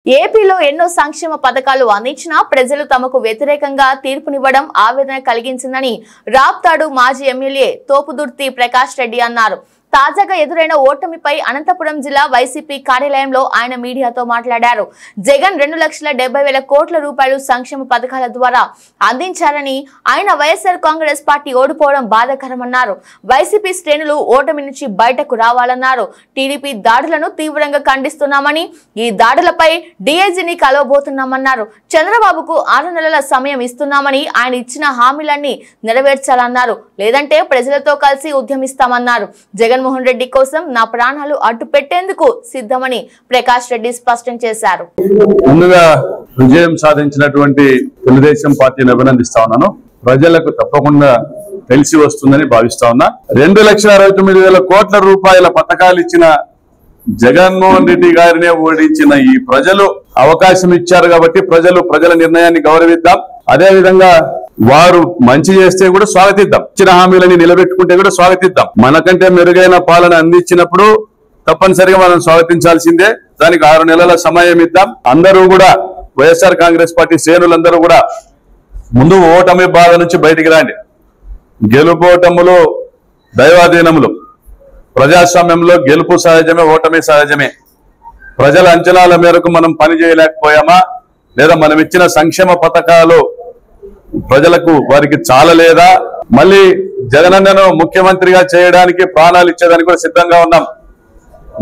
ఏపీలో ఎన్నో సంక్షేమ పథకాలు అందించినా ప్రజలు తమకు వ్యతిరేకంగా తీర్పునివ్వడం ఆవేదన కలిగించిందని రాప్తాడు మాజీ ఎమ్మెల్యే తోపుదుర్తి ప్రకాష్ రెడ్డి అన్నారు. తాజాగా ఎదురైన ఓటమిపై అనంతపురం జిల్లా వైసీపీ కార్యాలయంలో ఆయన మీడియాతో మాట్లాడారు. జగన్ 2,70,000 కోట్ల రూపాయలు సంక్షేమ పథకాల ద్వారా అందించారని, ఆయన వైఎస్ఆర్ కాంగ్రెస్ పార్టీ ఓడిపోవడం బాధాకరమన్నారు. వైసీపీ శ్రేణులు ఓటమి నుంచి బయటకు రావాలన్నారు. టీడీపీ దాడులను తీవ్రంగా ఖండిస్తున్నామని, ఈ దాడులపై డీఐజీని కలవబోతున్నామన్నారు. చంద్రబాబుకు 6 నెలల సమయం ఇస్తున్నామని, ఆయన ఇచ్చిన హామీలన్నీ నెరవేర్చాలన్నారు. లేదంటే ప్రజలతో కలిసి ఉద్యమిస్తామన్నారు. జగన్మోహన్ రెడ్డి కోసం నా ప్రాణాలు అడ్డు పెట్టేందుకు సిద్ధమని ప్రకాష్ రెడ్డి స్పష్టం చేశారు. ముందుగా విజయం సాధించినటువంటి తెలుగుదేశం పార్టీని అభినందిస్తా ఉన్నాను. ప్రజలకు తప్పకుండా తెలిసి వస్తుందని భావిస్తా ఉన్నా. 2,69,000 కోట్ల రూపాయల పథకాలు ఇచ్చిన జగన్మోహన్ రెడ్డి గారినే ఓడించిన ఈ ప్రజలు అవకాశం ఇచ్చారు కాబట్టి ప్రజల నిర్ణయాన్ని గౌరవిద్దాం. అదే విధంగా వారు మంచి చేస్తే కూడా స్వాగతిద్దాం, ఇచ్చిన హామీలని నిలబెట్టుకుంటే కూడా స్వాగతిద్దాం. మనకంటే మెరుగైన పాలన అందించినప్పుడు తప్పనిసరిగా మనం స్వాగతించాల్సిందే. దానికి 6 నెలల సమయం ఇద్దాం. అందరూ కూడా వైఎస్ఆర్ కాంగ్రెస్ పార్టీ శ్రేణులందరూ కూడా ముందు ఓటమి బాధ నుంచి బయటికి రాండి. గెలుపోటములు దైవాధీనములు. ప్రజాస్వామ్యంలో గెలుపు సహజమే, ఓటమి సహజమే. ప్రజల అంచనాల మేరకు మనం పని చేయలేకపోయామా, లేదా మనం ఇచ్చిన సంక్షేమ పథకాలు ప్రజలకు వారికి చాలలేదా, మళ్ళీ జగనన్నను ముఖ్యమంత్రిగా చేయడానికి ప్రాణాలు ఇచ్చేదానికి కూడా సిద్ధంగా ఉన్నాం.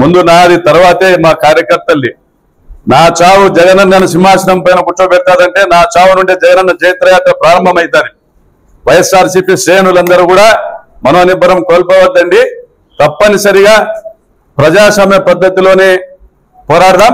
ముందు నాది, తర్వాతే మా కార్యకర్తల్ని. నా చావు జగనన్నను సింహాసనం పైన కూర్చోబెడతాదంటే నా చావు నుండి జగనన్న జైత్రయాత్ర ప్రారంభమవుతుంది. వైఎస్ఆర్సీపీ శ్రేణులందరూ కూడా మనోనిబ్బరం కోల్పోవద్దండి. తప్పనిసరిగా ప్రజాస్వామ్య పద్ధతిలోనే పోరాడదాం.